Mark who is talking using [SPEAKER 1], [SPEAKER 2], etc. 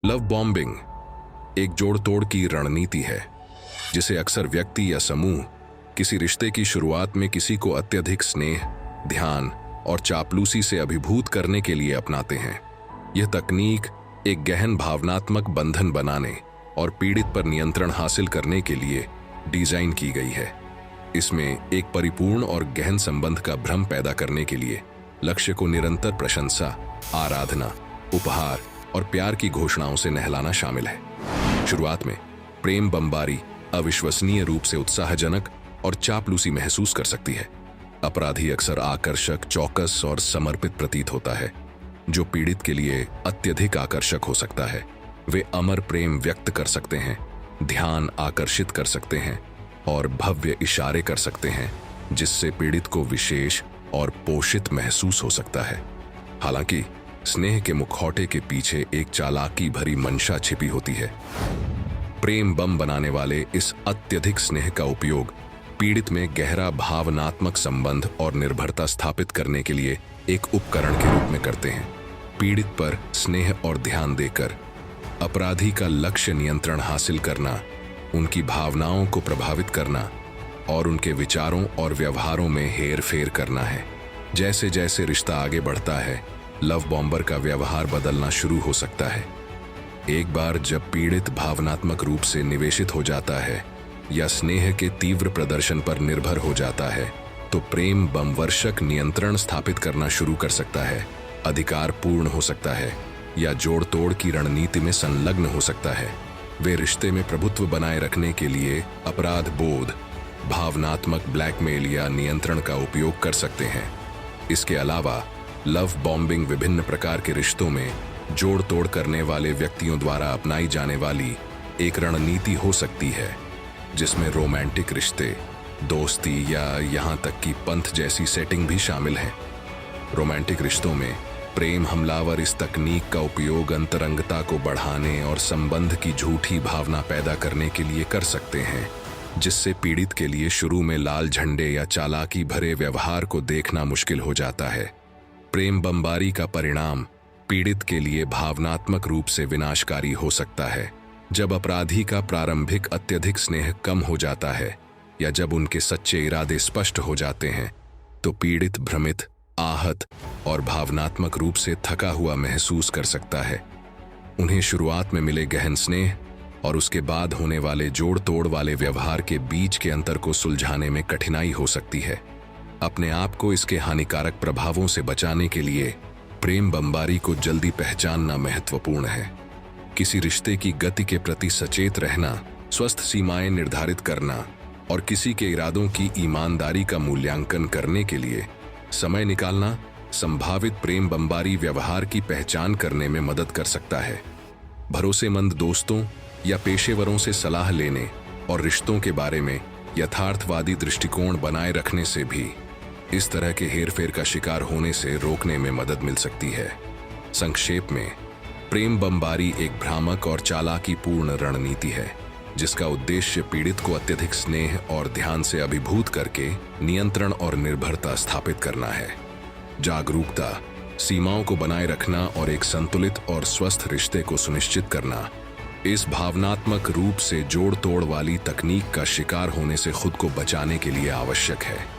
[SPEAKER 1] Love bombing एक जोड़ तोड़ की रणनीति है जिसे अक्सर व्यक्ति या समूह किसी रिश्ते की शुरुआत में किसी को अत्यधिक स्नेह, ध्यान और चापलूसी से अभिभूत करने के लिए अपनाते हैं। यह तकनीक एक गहन भावनात्मक बंधन बनाने और पीड़ित पर नियंत्रण हासिल करने के लिए डिजाइन की गई है। इसमें एक परिपूर्ण और गहन संबंध का भ्रम पैदा करने के लिए लक्ष्य को निरंतर प्रशंसा, आराधना, उपहार और प्यार की घोषणाओं से नहलाना शामिल है। शुरुआत में प्रेम बमबारी अविश्वसनीय रूप से उत्साहजनक और चापलूसी महसूस कर सकती है। अपराधी अक्सर आकर्षक, चौकस और समर्पित प्रतीत होता है, जो पीड़ित के लिए अत्यधिक आकर्षक हो सकता है। वे अमर प्रेम व्यक्त कर सकते हैं, ध्यान आकर्षित कर सकते हैं और भव्य इशारे कर सकते हैं, जिससे पीड़ित को विशेष और पोषित महसूस हो सकता है। हालांकि स्नेह के मुखौटे के पीछे एक चालाकी भरी मंशा छिपी होती है। प्रेम बम बनाने वाले इस अत्यधिक स्नेह का उपयोग पीड़ित में गहरा भावनात्मक संबंध और निर्भरता स्थापित करने के लिए एक उपकरण के रूप में करते हैं। पीड़ित पर स्नेह और ध्यान देकर अपराधी का लक्ष्य नियंत्रण हासिल करना, उनकी भावनाओं को प्रभावित करना और उनके विचारों और व्यवहारों में हेरफेर करना है। जैसे जैसे रिश्ता आगे बढ़ता है, लव बॉम्बर का व्यवहार बदलना शुरू हो सकता है। एक बार जब पीड़ित भावनात्मक रूप से निवेशित हो जाता है या स्नेह के तीव्र प्रदर्शन पर निर्भर हो जाता है, तो प्रेम बमवर्षक नियंत्रण स्थापित करना शुरू कर सकता है, अधिकार पूर्ण हो सकता है या जोड़ तोड़ की रणनीति में संलग्न हो सकता है। वे रिश्ते में प्रभुत्व बनाए रखने के लिए अपराध बोध, भावनात्मक ब्लैकमेल या नियंत्रण का उपयोग कर सकते हैं। इसके अलावा लव बॉम्बिंग विभिन्न प्रकार के रिश्तों में जोड़ तोड़ करने वाले व्यक्तियों द्वारा अपनाई जाने वाली एक रणनीति हो सकती है, जिसमें रोमांटिक रिश्ते, दोस्ती या यहाँ तक कि पंथ जैसी सेटिंग भी शामिल है। रोमांटिक रिश्तों में प्रेम हमलावर इस तकनीक का उपयोग अंतरंगता को बढ़ाने और संबंध की झूठी भावना पैदा करने के लिए कर सकते हैं, जिससे पीड़ित के लिए शुरू में लाल झंडे या चालाकी भरे व्यवहार को देखना मुश्किल हो जाता है। प्रेम बमबारी का परिणाम पीड़ित के लिए भावनात्मक रूप से विनाशकारी हो सकता है। जब अपराधी का प्रारंभिक अत्यधिक स्नेह कम हो जाता है या जब उनके सच्चे इरादे स्पष्ट हो जाते हैं, तो पीड़ित भ्रमित, आहत और भावनात्मक रूप से थका हुआ महसूस कर सकता है। उन्हें शुरुआत में मिले गहन स्नेह और उसके बाद होने वाले जोड़ तोड़ वाले व्यवहार के बीच के अंतर को सुलझाने में कठिनाई हो सकती है। अपने आप को इसके हानिकारक प्रभावों से बचाने के लिए प्रेम बमबारी को जल्दी पहचानना महत्वपूर्ण है। किसी रिश्ते की गति के प्रति सचेत रहना, स्वस्थ सीमाएं निर्धारित करना और किसी के इरादों की ईमानदारी का मूल्यांकन करने के लिए समय निकालना संभावित प्रेम बमबारी व्यवहार की पहचान करने में मदद कर सकता है। भरोसेमंद दोस्तों या पेशेवरों से सलाह लेने और रिश्तों के बारे में यथार्थवादी दृष्टिकोण बनाए रखने से भी इस तरह के हेरफेर का शिकार होने से रोकने में मदद मिल सकती है। संक्षेप में, प्रेम बमबारी एक भ्रामक और चालाकीपूर्ण रणनीति है, जिसका उद्देश्य पीड़ित को अत्यधिक स्नेह और ध्यान से अभिभूत करके नियंत्रण और निर्भरता स्थापित करना है। जागरूकता, सीमाओं को बनाए रखना और एक संतुलित और स्वस्थ रिश्ते को सुनिश्चित करना इस भावनात्मक रूप से जोड़ तोड़ वाली तकनीक का शिकार होने से खुद को बचाने के लिए आवश्यक है।